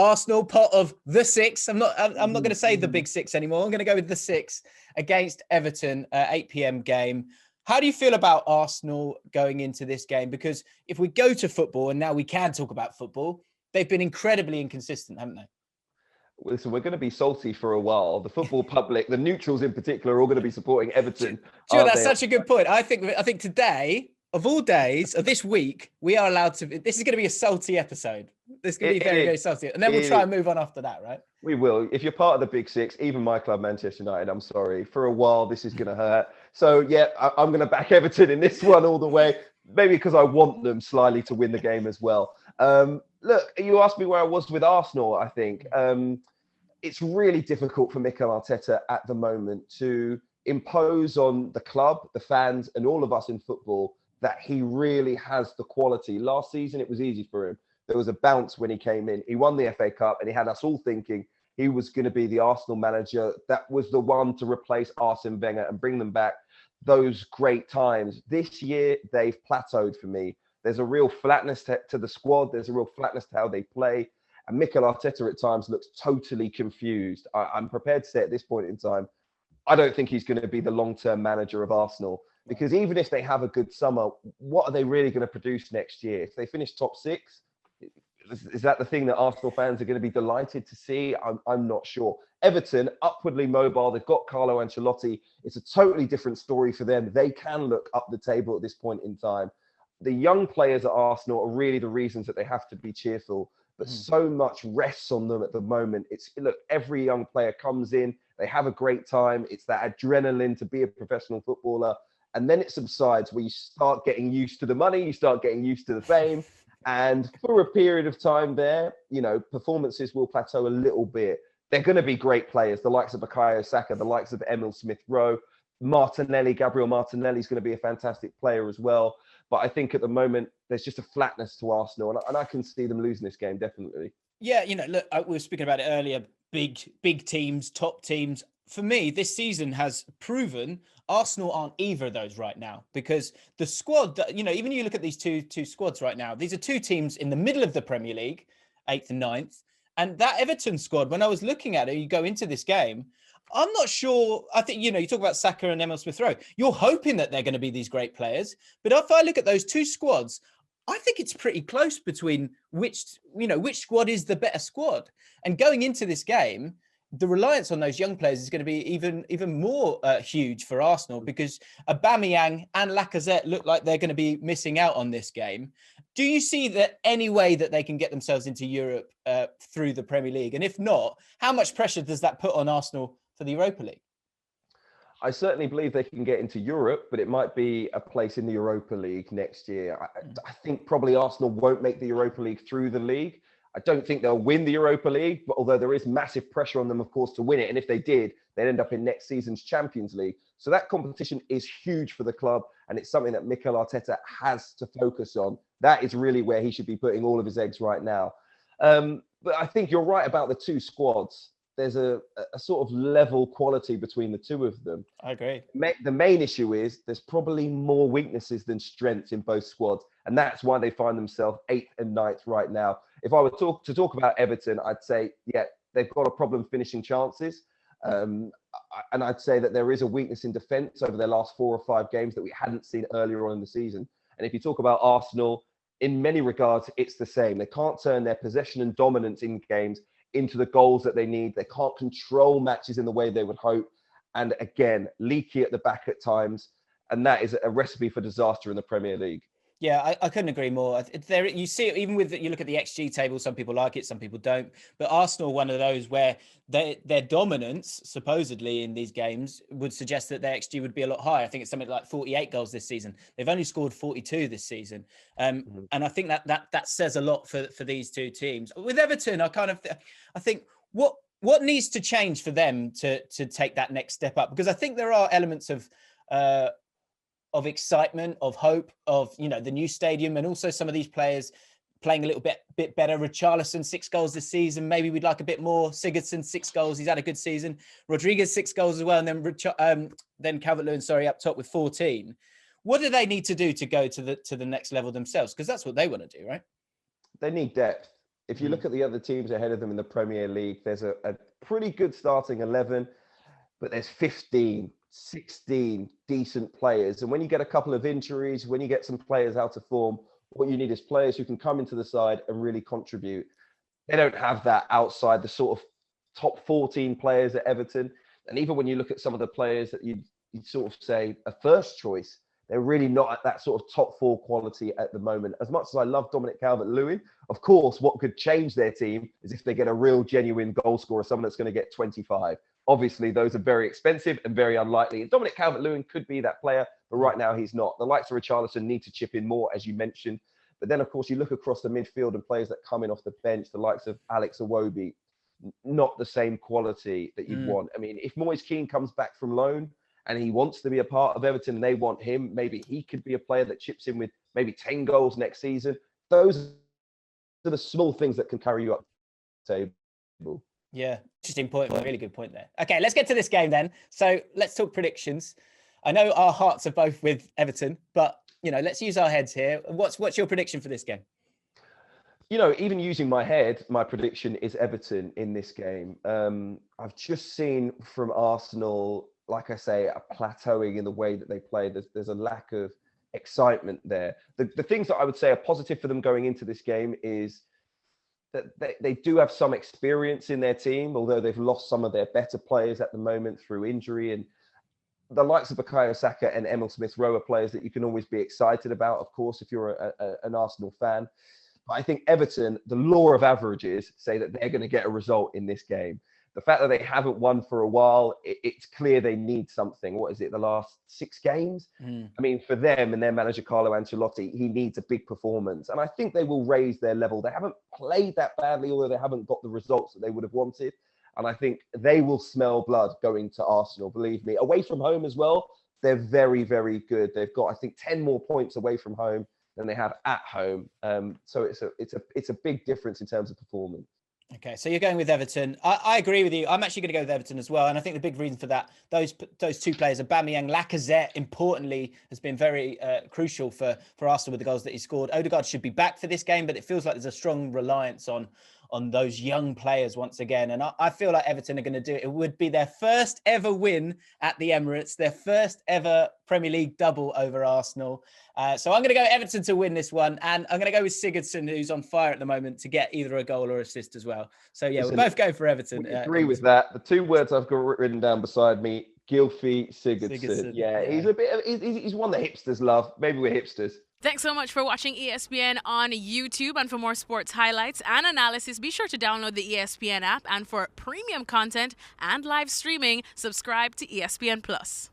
Arsenal, part of the six. I'm not going to say the big six anymore. I'm going to go with the six against Everton, 8 p.m. game. How do you feel about Arsenal going into this game? Because if we go to football, and now we can talk about football, they've been incredibly inconsistent, haven't they? Listen, we're going to be salty for a while. The football public, the neutrals in particular, are all going to be supporting Everton. Sure, that's such a good point. I think today, of all days, of this week, we are allowed to. This is going to be a salty episode. This is going to be very, very salty. And then we'll try and move on after that, right? We will. If you're part of the big six, even my club, Manchester United, I'm sorry. For a while, this is going to hurt. So, yeah, I'm going to back Everton in this one all the way. Maybe because I want them slyly to win the game as well. Look, you asked me where I was with Arsenal, I think. It's really difficult for Mikel Arteta at the moment to impose on the club, the fans, and all of us in football that he really has the quality. Last season, it was easy for him. There was a bounce when he came in. He won the FA Cup and he had us all thinking he was going to be the Arsenal manager. That was the one to replace Arsene Wenger and bring them back those great times. This year, they've plateaued for me. There's a real flatness to the squad. There's a real flatness to how they play. And Mikel Arteta at times looks totally confused. I'm prepared to say at this point in time, I don't think he's going to be the long-term manager of Arsenal. Because even if they have a good summer, what are they really going to produce next year? If they finish top six, is that the thing that Arsenal fans are going to be delighted to see? I'm not sure. Everton, upwardly mobile. They've got Carlo Ancelotti. It's a totally different story for them. They can look up the table at this point in time. The young players at Arsenal are really the reasons that they have to be cheerful. But so much rests on them at the moment. Look, every young player comes in. They have a great time. It's that adrenaline to be a professional footballer. And then it subsides where you start getting used to the money. You start getting used to the fame. And for a period of time there, performances will plateau a little bit. They're going to be great players, the likes of Bukayo Saka, the likes of Emil Smith-Rowe, Gabriel Martinelli is going to be a fantastic player as well. But I think at the moment, there's just a flatness to Arsenal. And I can see them losing this game, definitely. Yeah, look, we were speaking about it earlier, big teams, top teams. For me, this season has proven Arsenal aren't either of those right now, because the squad that, even you look at these two squads right now, these are two teams in the middle of the Premier League, 8th and 9th. And that Everton squad, when I was looking at it, you go into this game, I'm not sure. I think, you talk about Saka and Emil Smith-Rowe. You're hoping that they're going to be these great players. But if I look at those two squads, I think it's pretty close between which squad is the better squad. And going into this game, the reliance on those young players is going to be even more huge for Arsenal, because Aubameyang and Lacazette look like they're going to be missing out on this game. Do you see that any way that they can get themselves into Europe through the Premier League? And if not, how much pressure does that put on Arsenal for the Europa League? I certainly believe they can get into Europe, but it might be a place in the Europa League next year. I think probably Arsenal won't make the Europa League through the league. I don't think they'll win the Europa League, but although there is massive pressure on them, of course, to win it. And if they did, they'd end up in next season's Champions League. So that competition is huge for the club. And it's something that Mikel Arteta has to focus on. That is really where he should be putting all of his eggs right now. But I think you're right about the two squads. There's a sort of level quality between the two of them. I agree. The main issue is there's probably more weaknesses than strengths in both squads. And that's why they find themselves 8th and 9th right now. If I were to talk about Everton, I'd say, yeah, they've got a problem finishing chances. And I'd say that there is a weakness in defence over their last 4 or 5 games that we hadn't seen earlier on in the season. And if you talk about Arsenal, in many regards, it's the same. They can't turn their possession and dominance in games into the goals that they need. They can't control matches in the way they would hope. And again, leaky at the back at times. And that is a recipe for disaster in the Premier League. Yeah, I couldn't agree more. There, you see it even with you look at the XG table. Some people like it, some people don't. But Arsenal, one of those where their dominance supposedly in these games would suggest that their XG would be a lot higher. I think it's something like 48 goals this season. They've only scored 42 this season, and I think that says a lot for these two teams. With Everton, I think what needs to change for them to take that next step up, because I think there are elements of excitement, of hope, of the new stadium, and also some of these players playing a little bit better. Richarlison, 6 goals this season. Maybe we'd like a bit more. Sigurdsson, 6 goals. He's had a good season. Rodriguez, 6 goals as well, and then Calvert-Lewin, up top with 14. What do they need to do to go to the next level themselves? Because that's what they want to do, right? They need depth. If you look at the other teams ahead of them in the Premier League, there's a pretty good starting 11, but there's 15, 16 decent players. And when you get a couple of injuries, when you get some players out of form, what you need is players who can come into the side and really contribute. They don't have that outside the sort of top 14 players at Everton. And even when you look at some of the players that you'd sort of say a first choice, they're really not at that sort of top 4 quality at the moment. As much as I love Dominic Calvert-Lewin, of course, what could change their team is if they get a real genuine goal scorer, someone that's going to get 25. Obviously, those are very expensive and very unlikely. And Dominic Calvert-Lewin could be that player, but right now he's not. The likes of Richarlison need to chip in more, as you mentioned. But then, of course, you look across the midfield and players that come in off the bench, the likes of Alex Iwobi, not the same quality that you'd want. I mean, if Moise Kean comes back from loan and he wants to be a part of Everton and they want him, maybe he could be a player that chips in with maybe 10 goals next season. Those are the small things that can carry you up the table. Yeah, interesting point. Really good point there. Okay, let's get to this game then. So let's talk predictions. I know our hearts are both with Everton, but, you know, let's use our heads here. What's your prediction for this game? You know, even using my head, my prediction is Everton in this game. I've just seen from Arsenal, like I say, a plateauing in the way that they play. There's a lack of excitement there. The things that I would say are positive for them going into this game is that they do have some experience in their team, although they've lost some of their better players at the moment through injury. And the likes of Bukayo Saka and Emil Smith-Rowe are players that you can always be excited about, of course, if you're an Arsenal fan. But I think Everton, the law of averages, say that they're going to get a result in this game. The fact that they haven't won for a while, it's clear they need something. What is it, the last 6 games? I mean, for them and their manager, Carlo Ancelotti, he needs a big performance. And I think they will raise their level. They haven't played that badly, although they haven't got the results that they would have wanted. And I think they will smell blood going to Arsenal, believe me. Away from home as well, they're very, very good. They've got, I think, 10 more points away from home than they have at home. So it's a big difference in terms of performance. Okay, so you're going with Everton. I agree with you. I'm actually going to go with Everton as well. And I think the big reason for that, those 2 players, Aubameyang, Lacazette, importantly, has been very crucial for Arsenal with the goals that he scored. Odegaard should be back for this game, but it feels like there's a strong reliance on those young players once again. And I feel like Everton are going to do it. It would be their first ever win at the Emirates, their first ever Premier League double over Arsenal. So I'm going to go Everton to win this one. And I'm going to go with Sigurdsson, who's on fire at the moment, to get either a goal or assist as well. So, yeah, we'll both go for Everton. I agree with that. The 2 words I've got written down beside me, Gylfi Sigurdsson. Yeah, he's one that hipsters love. Maybe we're hipsters. Thanks so much for watching ESPN on YouTube. And for more sports highlights and analysis, be sure to download the ESPN app. And for premium content and live streaming, subscribe to ESPN Plus.